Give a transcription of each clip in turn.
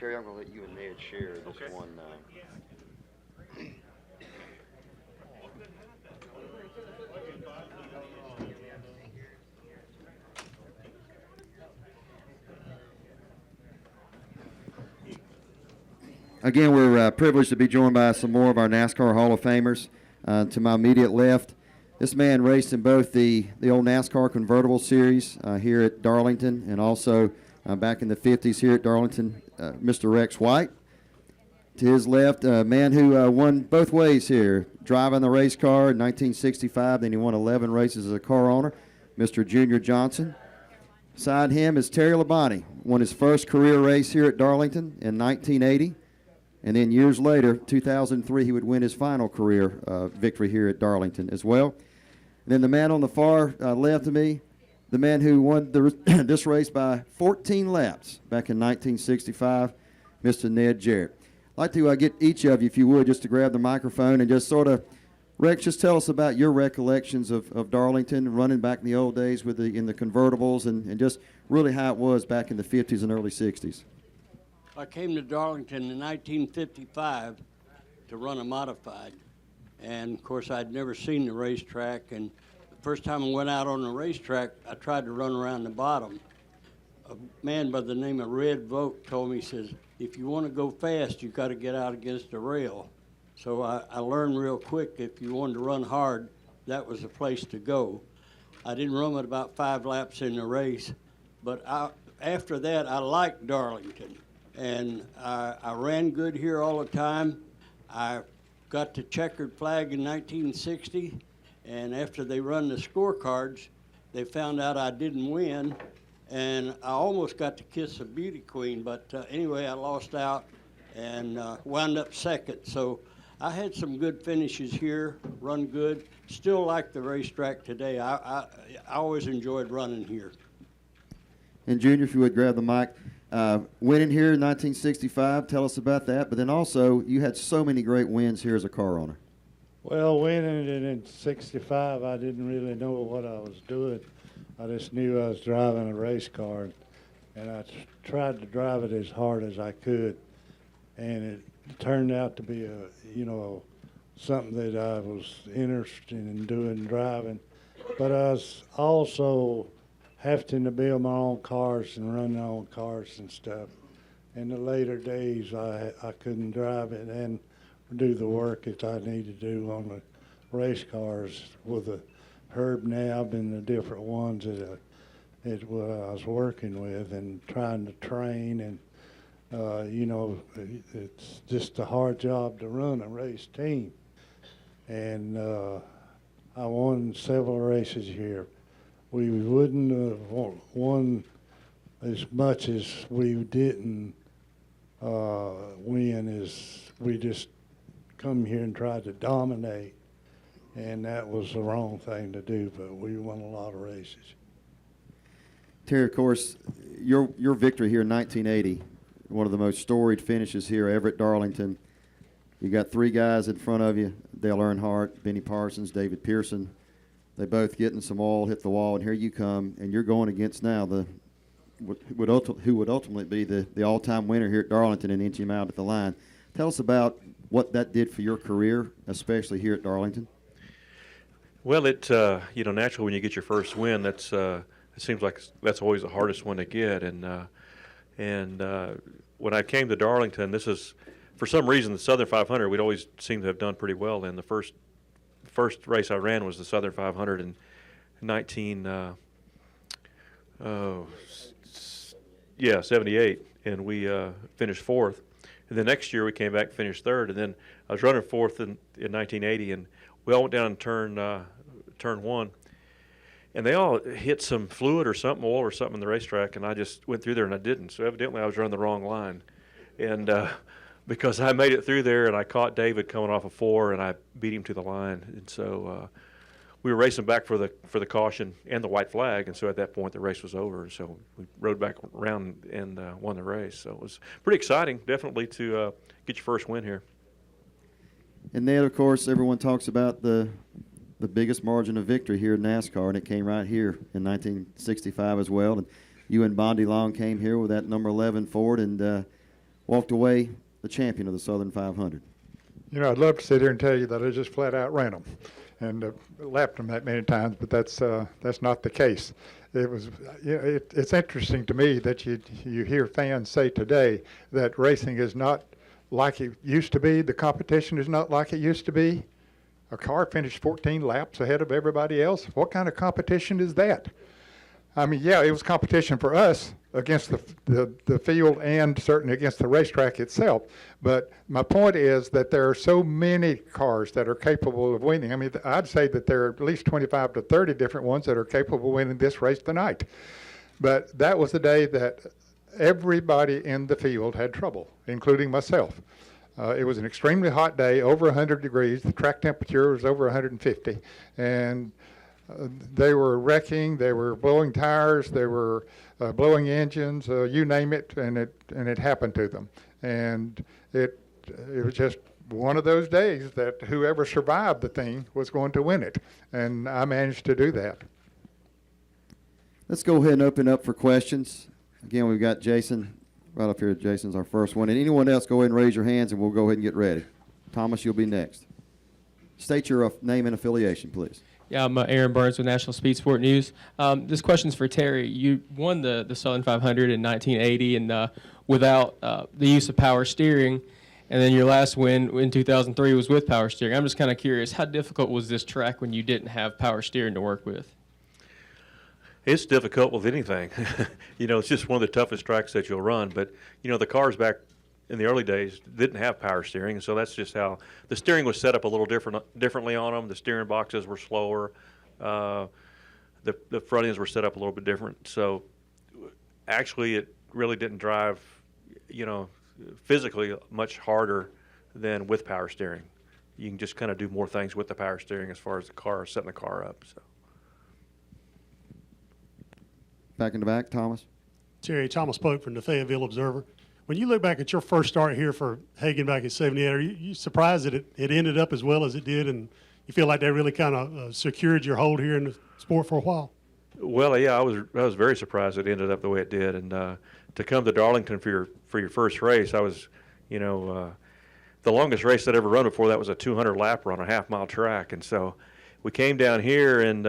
Terry, I'm going to let you and Ned share this Okay. one. Again, we're privileged to be joined by some more of our NASCAR Hall of Famers. To my immediate left, this man raced in both the old NASCAR Convertible Series here at Darlington and also back in the 50s here at Darlington, Mr. Rex White. To his left, a man who won both ways here, driving the race car in 1965, then he won 11 races as a car owner, Mr. Junior Johnson. Beside him is Terry Labonte, won his first career race here at Darlington in 1980. And then years later, 2003, he would win his final career victory here at Darlington as well. And then the man on the far left of me, the man who won this race by 14 laps back in 1965, Mr. Ned Jarrett. I'd like to get each of you, if you would, just to grab the microphone and just sort of, Rex, just tell us about your recollections of Darlington, running back in the old days with in the convertibles, and just really how it was back in the 50s and early 60s. I came to Darlington in 1955 to run a modified. And, of course, I'd never seen the racetrack. And the first time I went out on the racetrack, I tried to run around the bottom. A man by the name of Red Vogt told me, he says, if you want to go fast, you got to get out against the rail. So I learned real quick, if you wanted to run hard, that was the place to go. I didn't run at about 5 laps in the race. But after that, I liked Darlington. And I ran good here all the time. I got the checkered flag in 1960, and after they run the scorecards, they found out I didn't win, and I almost got to kiss a beauty queen, but anyway, I lost out and wound up second. So I had some good finishes here, run good. Still like the racetrack today. I always enjoyed running here. And Junior, if you would grab the mic. Winning here in 1965, tell us about that. But then also, you had so many great wins here as a car owner. Well, winning it in '65, I didn't really know what I was doing. I just knew I was driving a race car, and I tried to drive it as hard as I could. And it turned out to be something that I was interested in doing, driving. But I was also having to build my own cars and run my own cars and stuff. In the later days, I couldn't drive it and do the work that I needed to do on the race cars with the Herb Nab and the different ones that I was working with and trying to train. And, it's just a hard job to run a race team. And I won several races here. We wouldn't have won as much as we didn't win as we just come here and tried to dominate, and that was the wrong thing to do, but we won a lot of races. Terry, of course, your victory here in 1980, one of the most storied finishes here ever at Darlington. You got 3 guys in front of you, Dale Earnhardt, Benny Parsons, David Pearson. They both getting some oil, hit the wall, and here you come, and you're going against now who would ultimately be the all-time winner here at Darlington and inch him out at the line. Tell us about what that did for your career, especially here at Darlington. Well, it naturally when you get your first win, it seems like that's always the hardest one to get. And when I came to Darlington, this is for some reason the Southern 500 we'd always seem to have done pretty well in. The first race I ran was the Southern 500 in 78, and we finished 4th. And the next year we came back and finished 3rd, and then I was running 4th in 1980, and we all went down turn 1, and they all hit some fluid or something, oil or something in the racetrack, and I just went through there and I didn't. So evidently I was running the wrong line, and because I made it through there and I caught David coming off a 4 and I beat him to the line, and so we were racing back for the caution and the white flag, and so at that point the race was over, and so we rode back around and won the race. So it was pretty exciting, definitely, to get your first win here. And then, of course, everyone talks about the biggest margin of victory here in NASCAR, and it came right here in 1965 as well. And you and Bondi Long came here with that number 11 Ford, and walked away the champion of the Southern 500. You know, I'd love to sit here and tell you that I just flat out ran them and lapped them that many times, but that's not the case. It was, you know, it's interesting to me that you hear fans say today that racing is not like it used to be. The competition is not like it used to be. A car finished 14 laps ahead of everybody else. What kind of competition is that? I mean, yeah, it was competition for us against the field and certainly against the racetrack itself. But my point is that there are so many cars that are capable of winning. I mean, I'd say that there are at least 25 to 30 different ones that are capable of winning this race tonight. But that was the day that everybody in the field had trouble, including myself. It was an extremely hot day, over 100 degrees. The track temperature was over 150. And they were wrecking, they were blowing tires, they were blowing engines, you name it, and it happened to them. And it was just one of those days that whoever survived the thing was going to win it. And I managed to do that. Let's go ahead and open up for questions. Again, we've got Jason right up here. Jason's our first one. And anyone else, go ahead and raise your hands, and we'll go ahead and get ready. Thomas, you'll be next. State your name and affiliation, please. Yeah, I'm Aaron Burns with National Speed Sport News. This question's for Terry. You won the Southern 500 in 1980 and without the use of power steering, and then your last win in 2003 was with power steering. I'm just kind of curious, how difficult was this track when you didn't have power steering to work with? It's difficult with anything. You know, it's just one of the toughest tracks that you'll run. But, you know, the cars back in the early days didn't have power steering, so that's just how the steering was set up a little differently on them. The steering boxes were slower. The front ends were set up a little bit different. So actually it really didn't drive, you know, physically much harder than with power steering. You can just kind of do more things with the power steering as far as the car, setting the car up. So. Back in the back, Thomas. Terry, Thomas Pope from the Fayetteville Observer. When you look back at your first start here for Hagan back in '78, are you surprised that it ended up as well as it did, and you feel like that really kind of secured your hold here in the sport for a while? Well, yeah, I was very surprised it ended up the way it did, and to come to Darlington for your first race, I was, you know, the longest race I'd ever run before that was a 200 lapper on a half-mile track, and so we came down here, and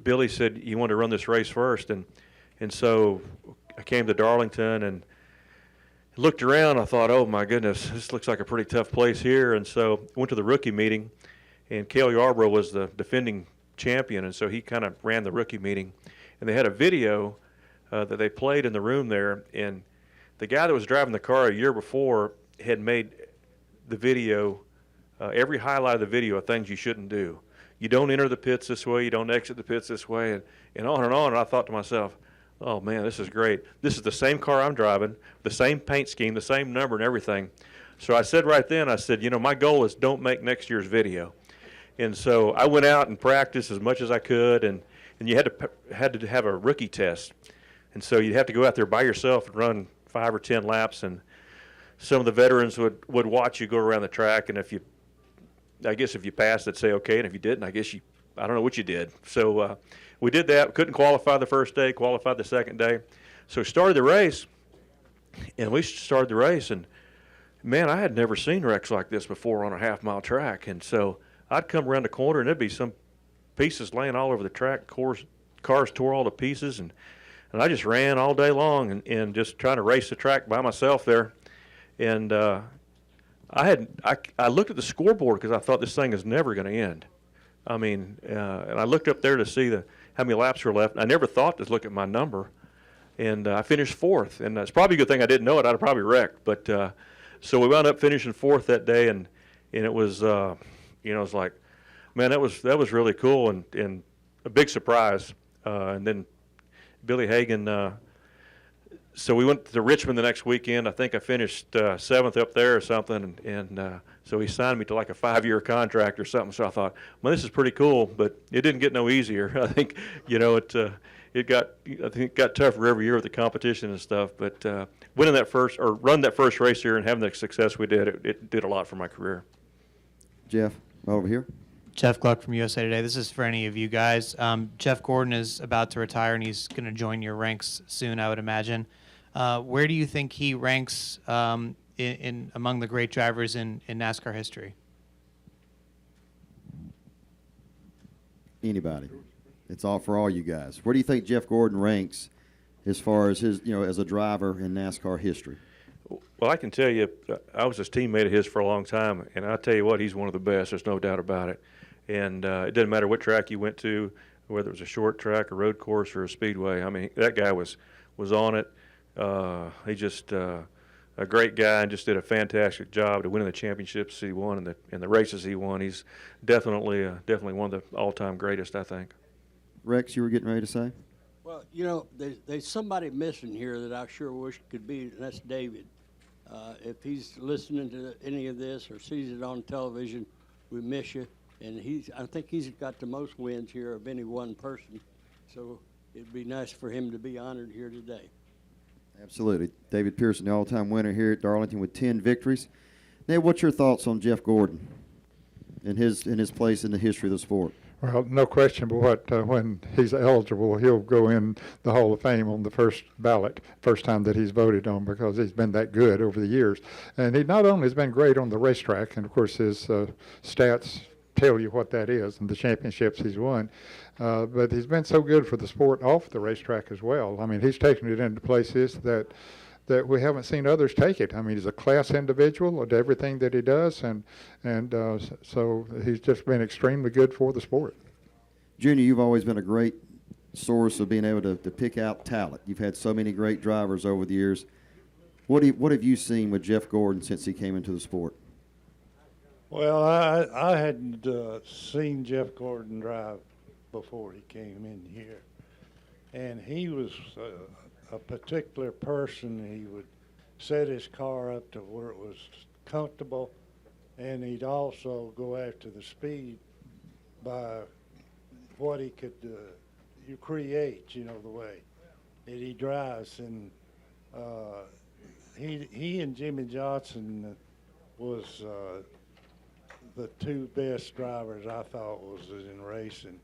Billy said you wanted to run this race first, and so I came to Darlington and looked around. I thought, oh my goodness, this looks like a pretty tough place here. And so I went to the rookie meeting, and Cale Yarborough was the defending champion, and so he kind of ran the rookie meeting. And they had a video that they played in the room there, and the guy that was driving the car a year before had made the video, every highlight of the video of things you shouldn't do. You don't enter the pits this way, you don't exit the pits this way, and on and on. And I thought to myself, oh man, this is great. This is the same car I'm driving, the same paint scheme, the same number and everything. So I said right then, I said, you know, my goal is don't make next year's video. And so I went out and practiced as much as I could, and you had to have a rookie test. And so you'd have to go out there by yourself and run 5 or 10 laps, and some of the veterans would watch you go around the track, and if you passed, they'd say okay, and if you didn't, I don't know what you did. So we did that. Couldn't qualify the first day, qualified the second day. So we started the race, and man, I had never seen wrecks like this before on a half-mile track. And so I'd come around the corner, and there'd be some pieces laying all over the track. Cars tore all to pieces, and I just ran all day long and just trying to race the track by myself there. And I looked at the scoreboard because I thought this thing is never going to end. I mean, and I looked up there to see how many laps were left. I never thought to look at my number, and I finished fourth. And it's probably a good thing I didn't know it. I'd have probably wrecked. But so we wound up finishing fourth that day, and it was, you know, it was like, man, that was really cool and a big surprise. And then Billy Hagan. So we went to Richmond the next weekend. I think I finished 7th up there or something, and so he signed me to like a 5-year contract or something. So I thought, well, this is pretty cool, but it didn't get no easier. I think, you know, it got tougher every year with the competition and stuff. But run that first race here and having the success we did, it did a lot for my career. Jeff, over here. Jeff Gluck from USA Today. This is for any of you guys. Jeff Gordon is about to retire, and he's going to join your ranks soon, I would imagine. Where do you think he ranks in among the great drivers in NASCAR history? Anybody? It's all for all you guys. Where do you think Jeff Gordon ranks as far as his, as a driver in NASCAR history? Well, I can tell you, I was his teammate of his for a long time, and I tell you what, he's one of the best. There's no doubt about it. And it doesn't matter what track you went to, whether it was a short track, a road course, or a speedway. I mean, that guy was on it. He's just a great guy and just did a fantastic job to winning the championships he won and the races he won. He's definitely one of the all-time greatest, I think. Rex, you were getting ready to say? Well, there's somebody missing here that I sure wish could be, and that's David. If he's listening to any of this or sees it on television, we miss you. And I think he's got the most wins here of any one person. So it'd be nice for him to be honored here today. Absolutely. David Pearson, the all-time winner here at Darlington with 10 victories. Ned, what's your thoughts on Jeff Gordon and his place in the history of the sport? Well, no question but when he's eligible, he'll go in the Hall of Fame on the first ballot, first time that he's voted on, because he's been that good over the years. And he not only has been great on the racetrack, and of course his stats tell you what that is and the championships he's won, but he's been so good for the sport off the racetrack as well. I mean, he's taken it into places that we haven't seen others take it. I mean, he's a class individual at everything that he does, and so he's just been extremely good for the sport. Junior, you've always been a great source of being able to pick out talent. You've had so many great drivers over the years. What have you seen with Jeff Gordon since he came into the sport? Well, I hadn't seen Jeff Gordon drive before he came in here, and he was a particular person. He would set his car up to where it was comfortable, and he'd also go after the speed by what he could create, the way that he drives. And he and Jimmy Johnson was the two best drivers I thought was in racing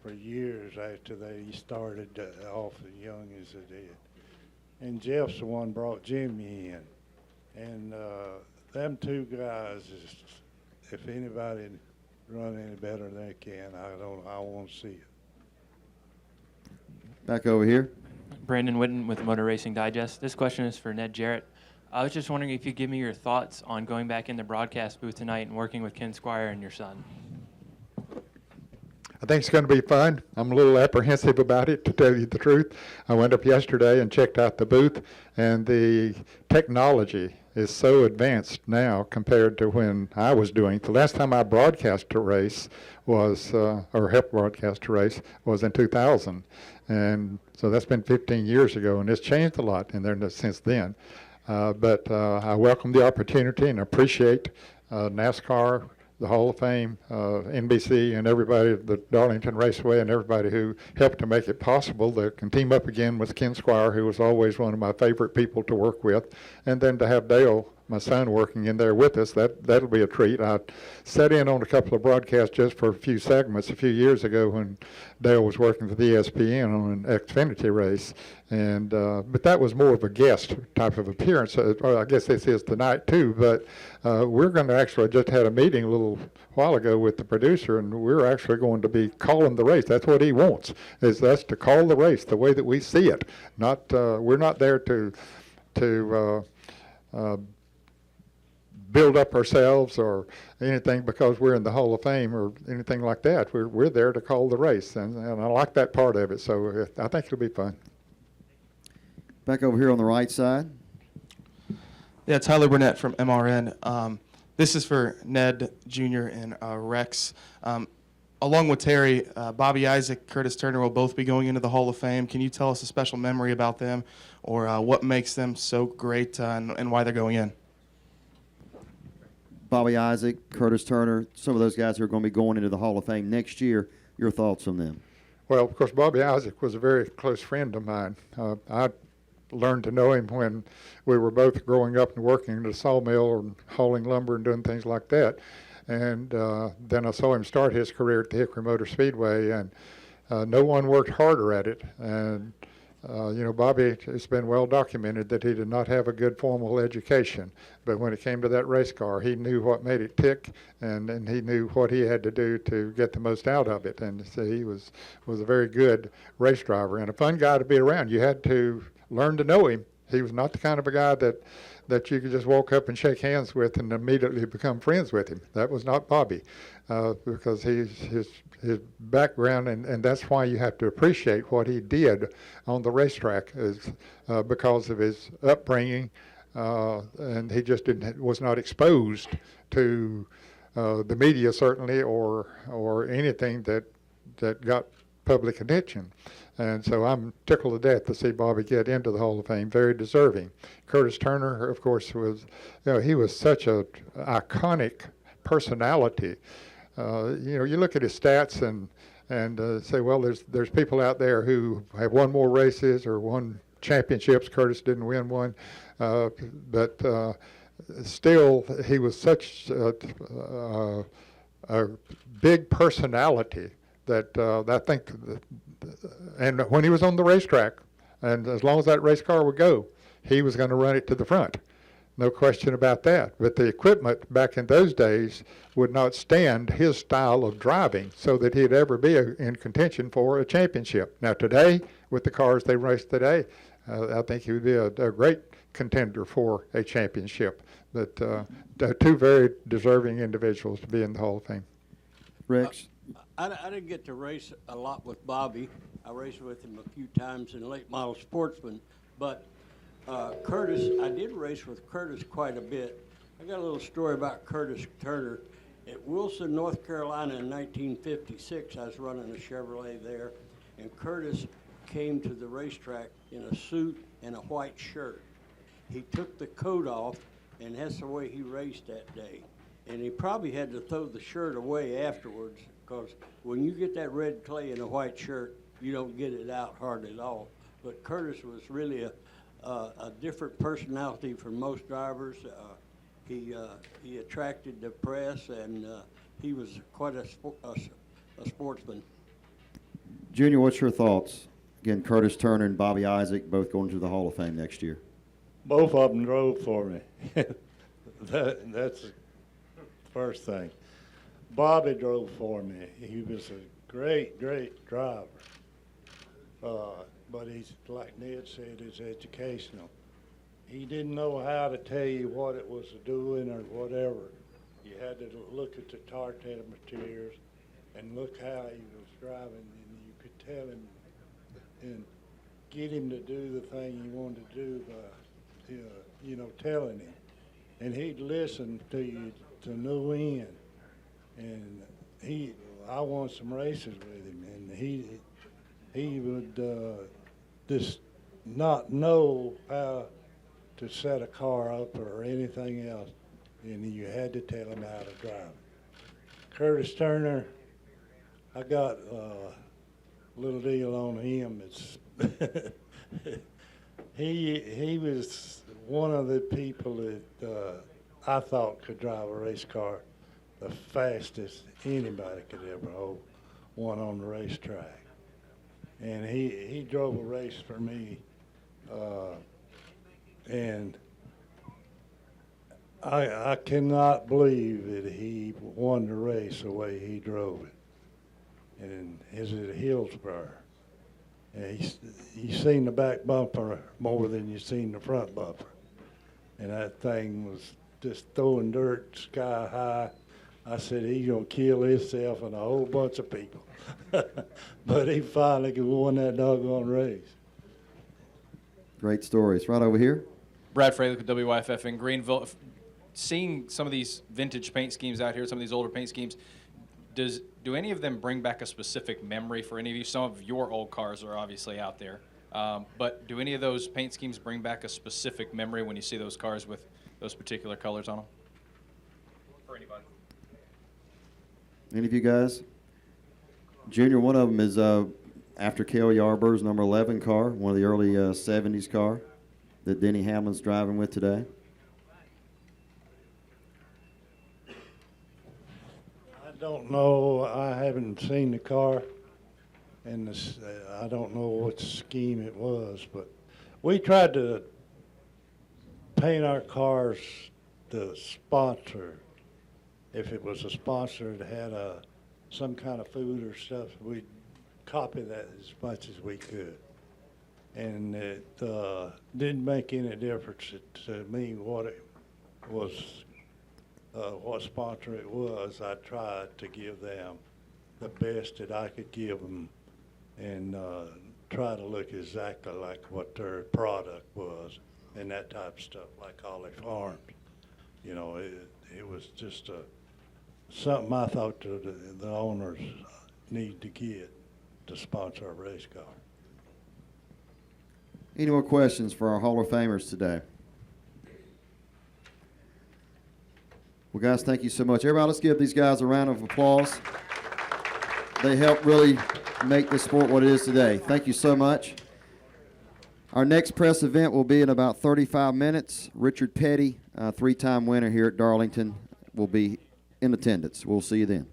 for years after they started off as young as they did. And Jeff's the one brought Jimmy in. And them two guys, if anybody run any better than they can, I won't see it. Back over here. Brandon Witten with Motor Racing Digest. This question is for Ned Jarrett. I was just wondering if you'd give me your thoughts on going back in the broadcast booth tonight and working with Ken Squire and your son. I think it's going to be fun. I'm a little apprehensive about it, to tell you the truth. I went up yesterday and checked out the booth, and the technology is so advanced now compared to when I was doing it. The last time I broadcast a race was, or helped broadcast a race, was in 2000. And so that's been 15 years ago, and it's changed a lot in there since then. But I welcome the opportunity and appreciate NASCAR, the Hall of Fame, NBC, and everybody, the Darlington Raceway, and everybody who helped to make it possible that can team up again with Ken Squire, who was always one of my favorite people to work with, and then to have Dale, my son, working in there with us. That'll be a treat. I sat in on a couple of broadcasts just for a few segments a few years ago when Dale was working for the ESPN on an Xfinity race, and but that was more of a guest type of appearance. Or I guess this is tonight too. But we're going to actually, I just had a meeting a little while ago with the producer, and we're actually going to be calling the race. That's what he wants, is us to call the race the way that we see it. Not we're not there to build up ourselves or anything because we're in the Hall of Fame or anything like that. We're there to call the race, and I like that part of it. So I think it'll be fun. Back over here on the right side. Yeah, Tyler Burnett from MRN. This is for Ned Jr. and Rex. Along with Terry, Bobby Isaac, Curtis Turner will both be going into the Hall of Fame. Can you tell us a special memory about them, or what makes them so great and why they're going in? Bobby Isaac, Curtis Turner, some of those guys who are going to be going into the Hall of Fame next year. Your thoughts on them? Well, of course, Bobby Isaac was a very close friend of mine. I learned to know him when we were both growing up and working in a sawmill and hauling lumber and doing things like that. And then I saw him start his career at the Hickory Motor Speedway, and no one worked harder at it. And Bobby, it's been well documented that he did not have a good formal education, but when it came to that race car, he knew what made it tick, and he knew what he had to do to get the most out of it. And so he was a very good race driver and a fun guy to be around. You had to learn to know him. He was not the kind of a guy that you could just walk up and shake hands with and immediately become friends with him. That was not Bobby, because his background, and that's why you have to appreciate what he did on the racetrack, is because of his upbringing, and he just was not exposed to the media certainly, or anything that got public attention. And so I'm tickled to death to see Bobby get into the Hall of Fame, very deserving. Curtis Turner, of course, he was such an iconic personality. You look at his stats and say, well, there's people out there who have won more races or won championships. Curtis didn't win one, but still, he was such a big personality that I think, and when he was on the racetrack, and as long as that race car would go, he was going to run it to the front. No question about that. But the equipment back in those days would not stand his style of driving so that he'd ever be in contention for a championship. Now today, with the cars they race today, I think he would be a great contender for a championship. But two very deserving individuals to be in the Hall of Fame. Rex? I didn't get to race a lot with Bobby. I raced with him a few times in late model sportsman, but Curtis, I did race with Curtis quite a bit. I got a little story about Curtis Turner. At Wilson, North Carolina in 1956, I was running a Chevrolet there, and Curtis came to the racetrack in a suit and a white shirt. He took the coat off, and that's the way he raced that day. And he probably had to throw the shirt away afterwards, because when you get that red clay in a white shirt, you don't get it out hard at all. But Curtis was really a different personality from most drivers. He attracted the press, and he was quite a sportsman. Junior, what's your thoughts? Again, Curtis Turner and Bobby Isaac both going to the Hall of Fame next year. Both of them drove for me. That's the first thing. Bobby drove for me. He was a great, great driver. But he's, like Ned said, he's educational. He didn't know how to tell you what it was doing or whatever. You had to look at the tartan materials and look how he was driving, and you could tell him and get him to do the thing you wanted to do by, telling him. And he'd listen to you to no end. And I won some races with him, and he would just not know how to set a car up or anything else, and you had to tell him how to drive. Curtis Turner, I got a little deal on him. It's he was one of the people that I thought could drive a race car the fastest anybody could ever hold one on the racetrack. And he drove a race for me, and I cannot believe that he won the race the way he drove it. And is it Hillsborough? And you seen the back bumper more than you seen the front bumper. And that thing was just throwing dirt sky high. I said, he's going to kill himself and a whole bunch of people. But he finally won that doggone race. Great stories. Right over here. Brad Fralick with WYFF in Greenville. Seeing some of these vintage paint schemes out here, some of these older paint schemes, do any of them bring back a specific memory for any of you? Some of your old cars are obviously out there. But do any of those paint schemes bring back a specific memory when you see those cars with those particular colors on them? For anybody. Any of you guys? Junior, one of them is after Cale Yarbur's number 11 car, one of the early 70s car that Denny Hamlin's driving with today. I don't know. I haven't seen the car, and this, I don't know what scheme it was, but we tried to paint our cars to sponsor. If it was a sponsor that had some kind of food or stuff, we'd copy that as much as we could. And it didn't make any difference to me what it was, what sponsor it was. I tried to give them the best that I could give them and try to look exactly like what their product was and that type of stuff, like Olive Farms. You know, it was just something I thought the owners need to get to sponsor a race car. Any more questions for our Hall of Famers today? Well, guys, thank you so much. Everybody, let's give these guys a round of applause. They helped really make this sport what it is today. Thank you so much. Our next press event will be in about 35 minutes. Richard Petty, three-time winner here at Darlington, will be in attendance. We'll see you then.